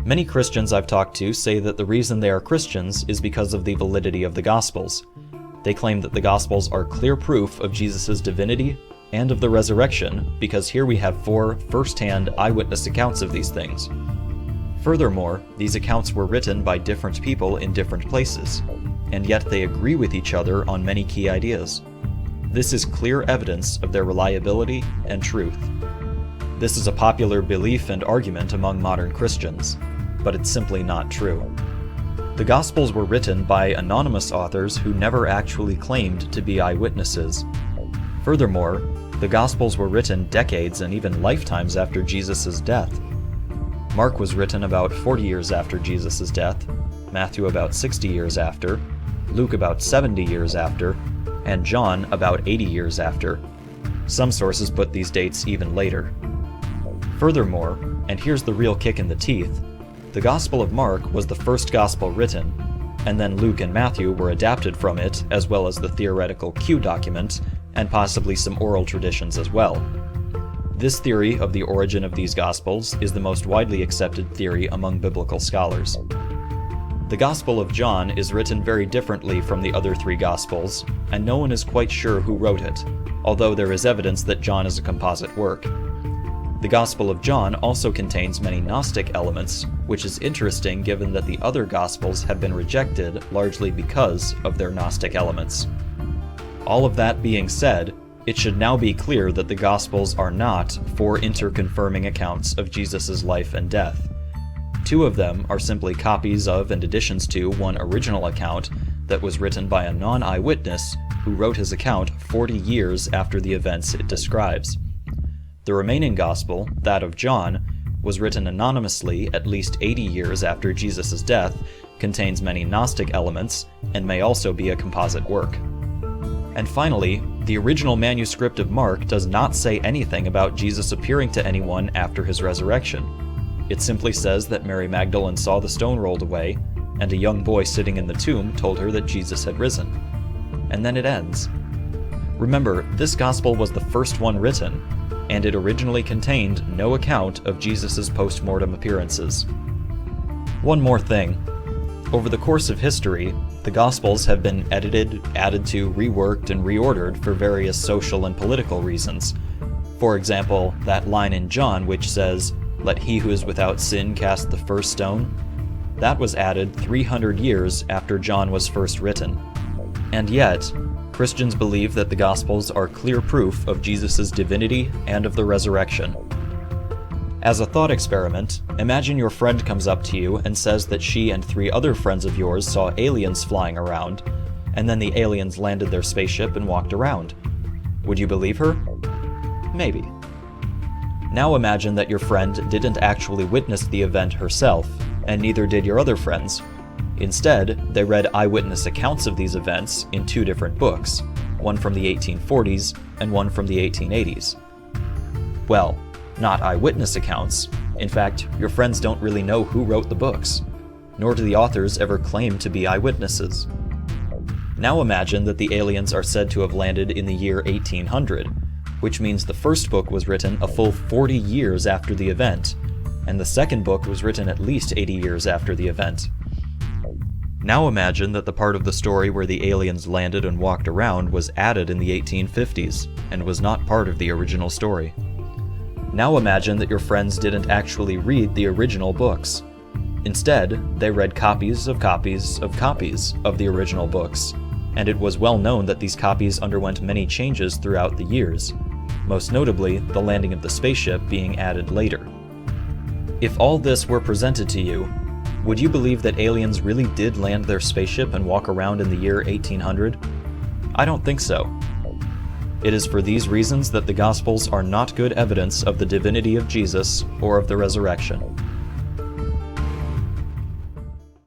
Many Christians I've talked to say that the reason they are Christians is because of the validity of the Gospels. They claim that the Gospels are clear proof of Jesus' divinity and of the resurrection, because here we have 4 first-hand eyewitness accounts of these things. Furthermore, these accounts were written by different people in different places, and yet they agree with each other on many key ideas. This is clear evidence of their reliability and truth. This is a popular belief and argument among modern Christians, but it's simply not true. The Gospels were written by anonymous authors who never actually claimed to be eyewitnesses. Furthermore, the Gospels were written decades and even lifetimes after Jesus' death. Mark was written about 40 years after Jesus' death, Matthew about 60 years after, Luke about 70 years after, and John about 80 years after. Some sources put these dates even later. Furthermore, and here's the real kick in the teeth, the Gospel of Mark was the first gospel written, and then Luke and Matthew were adapted from it, as well as the theoretical Q document, and possibly some oral traditions as well. This theory of the origin of these Gospels is the most widely accepted theory among biblical scholars. The Gospel of John is written very differently from the other 3 Gospels, and no one is quite sure who wrote it, although there is evidence that John is a composite work. The Gospel of John also contains many Gnostic elements, which is interesting given that the other Gospels have been rejected largely because of their Gnostic elements. All of that being said, it should now be clear that the Gospels are not 4 interconfirming accounts of Jesus' life and death. 2 of them are simply copies of and additions to one original account that was written by a non-eyewitness who wrote his account 40 years after the events it describes. The remaining Gospel, that of John, was written anonymously at least 80 years after Jesus' death, contains many Gnostic elements, and may also be a composite work. And finally, the original manuscript of Mark does not say anything about Jesus appearing to anyone after his resurrection. It simply says that Mary Magdalene saw the stone rolled away, and a young boy sitting in the tomb told her that Jesus had risen. And then it ends. Remember, this gospel was the first one written, and it originally contained no account of Jesus' post-mortem appearances. One more thing. Over the course of history, the Gospels have been edited, added to, reworked, and reordered for various social and political reasons. For example, that line in John which says, "Let he who is without sin cast the first stone," that was added 300 years after John was first written. And yet, Christians believe that the Gospels are clear proof of Jesus' divinity and of the resurrection. As a thought experiment, imagine your friend comes up to you and says that she and 3 other friends of yours saw aliens flying around, and then the aliens landed their spaceship and walked around. Would you believe her? Maybe. Now imagine that your friend didn't actually witness the event herself, and neither did your other friends. Instead, they read eyewitness accounts of these events in 2 different books, one from the 1840s and one from the 1880s. Well, not eyewitness accounts. In fact, your friends don't really know who wrote the books, nor do the authors ever claim to be eyewitnesses. Now imagine that the aliens are said to have landed in the year 1800, which means the first book was written a full 40 years after the event, and the second book was written at least 80 years after the event. Now imagine that the part of the story where the aliens landed and walked around was added in the 1850s, and was not part of the original story. Now imagine that your friends didn't actually read the original books. Instead, they read copies of copies of copies of the original books, and it was well known that these copies underwent many changes throughout the years, most notably the landing of the spaceship being added later. If all this were presented to you, would you believe that aliens really did land their spaceship and walk around in the year 1800? I don't think so. It is for these reasons that the Gospels are not good evidence of the divinity of Jesus or of the resurrection.